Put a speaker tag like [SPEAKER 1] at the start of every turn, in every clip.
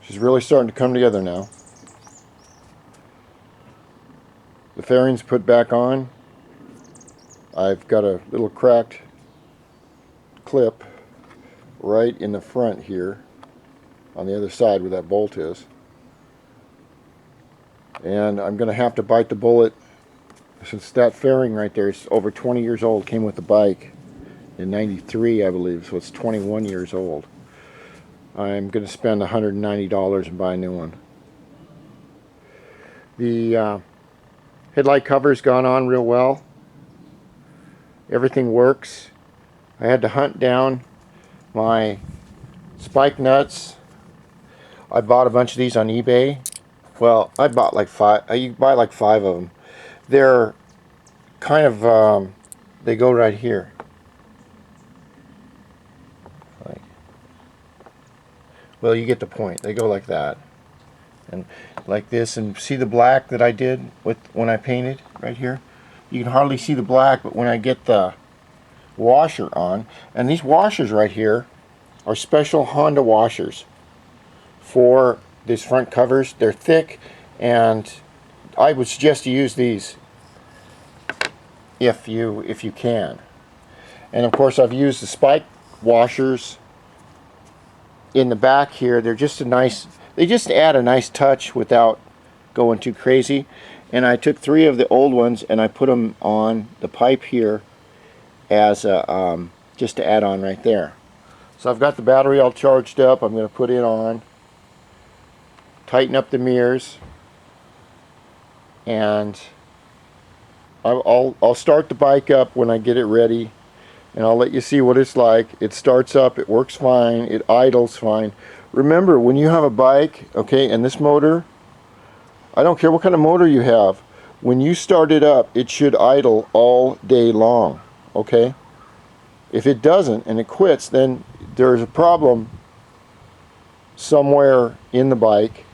[SPEAKER 1] She's really starting to come together now. The fairing's put back on. I've got a little cracked clip right in the front here on the other side where that bolt is. And I'm going to have to bite the bullet, since that fairing right there is over 20 years old, came with the bike in '93, I believe, so it's 21 years old. I'm going to spend $190 and buy a new one. The headlight cover's gone on real well. Everything works. I had to hunt down my spike nuts. I bought a bunch of these on eBay. Well, I bought like 5. You buy like 5 of them. They're kind of, they go right here. Like, well, you get the point. They go like that. And like this. And see the black that I did with when I painted right here? You can hardly see the black, but when I get the washer on, and these washers right here are special Honda washers for these front covers. They're thick, and I would suggest you use these if you can. And of course, I've used the spike washers in the back here. They're just a nice, they just add a nice touch without going too crazy. And I took 3 of the old ones and I put them on the pipe here as a just to add on right there. So I've got the battery all charged up. I'm going to put it on, tighten up the mirrors, and I'll start the bike up when I get it ready, and I'll let you see what it's like. It starts up, it works fine, it idles fine. Remember, when you have a bike, okay, and this motor, I don't care what kind of motor you have, when you start it up, it should idle all day long, okay? If it doesn't and it quits, then there's a problem somewhere in the bike,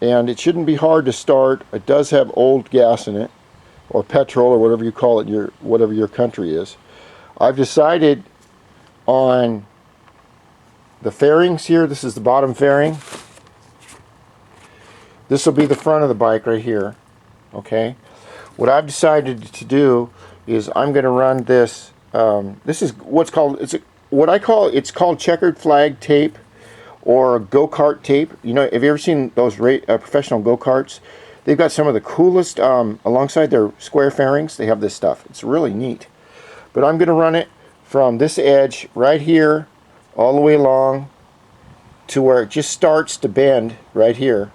[SPEAKER 1] and it shouldn't be hard to start. It does have old gas in it, or petrol, or whatever you call it, whatever your country is. I've decided on the fairings here. This is the bottom fairing. This will be the front of the bike right here. Okay. What I've decided to do is I'm going to run this. This is what's called, it's called checkered flag tape, or go-kart tape. You know, have you ever seen those professional go-karts? They've got some of the coolest, alongside their square fairings, they have this stuff. It's really neat. But I'm going to run it from this edge right here all the way along to where it just starts to bend right here.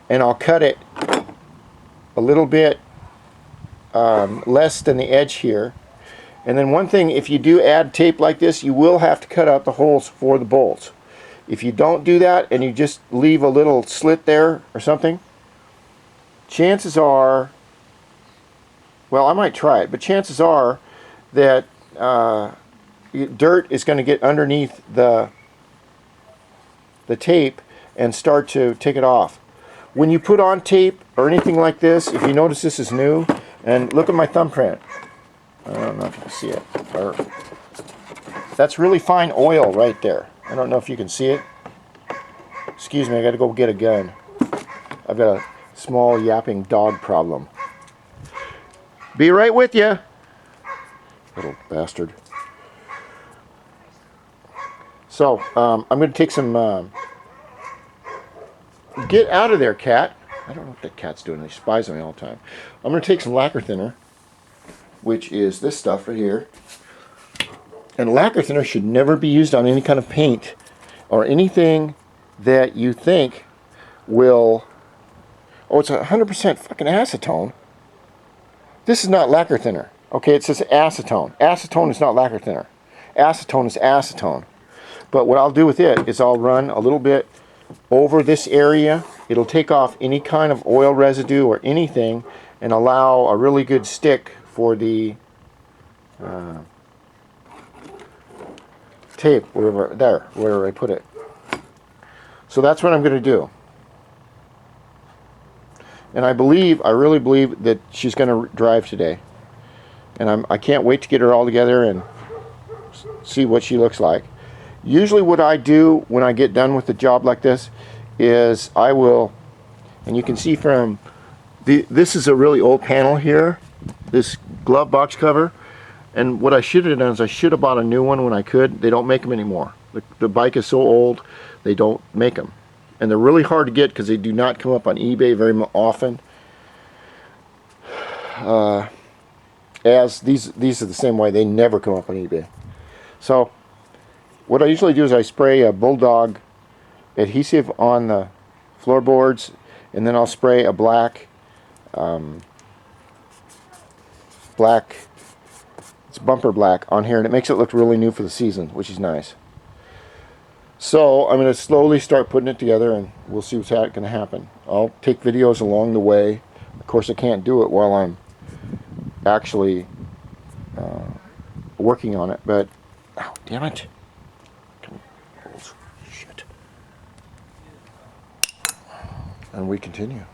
[SPEAKER 1] And I'll cut it a little bit less than the edge here. And then one thing, if you do add tape like this, you will have to cut out the holes for the bolts. If you don't do that and you just leave a little slit there or something, chances are, well, I might try it, but chances are that dirt is going to get underneath the tape and start to take it off. When you put on tape or anything like this, if you notice this is new, and look at my thumbprint. I don't know if you can see it. That's really fine oil right there. I don't know if you can see it. Excuse me, I got to go get a gun. I've got a small yapping dog problem. Be right with you, little bastard. So, I'm going to take some... get out of there, cat. I don't know what that cat's doing. He spies on me all the time. I'm going to take some lacquer thinner, which is this stuff right here. And lacquer thinner should never be used on any kind of paint or anything that you think will... Oh, it's 100% fucking acetone. This is not lacquer thinner. Okay, it says acetone. Acetone is not lacquer thinner. Acetone is acetone. But what I'll do with it is I'll run a little bit over this area. It'll take off any kind of oil residue or anything and allow a really good stick for the tape, wherever I put it. So that's what I'm going to do. And I really believe that she's going to drive today. And I can't wait to get her all together and see what she looks like. Usually what I do when I get done with a job like this is I will, and you can see from this is a really old panel here, this glove box cover, and what I should have done is I should have bought a new one when I could. They don't make them anymore. The bike is so old, they don't make them. And they're really hard to get because they do not come up on eBay very often. As these are the same way, they never come up on eBay. So what I usually do is I spray a Bulldog adhesive on the floorboards, and then I'll spray a black, it's bumper black on here, and it makes it look really new for the season, which is nice. So I'm going to slowly start putting it together, and we'll see what's going to happen. I'll take videos along the way. Of course, I can't do it while I'm actually working on it, but oh, damn it. Shit. And we continue.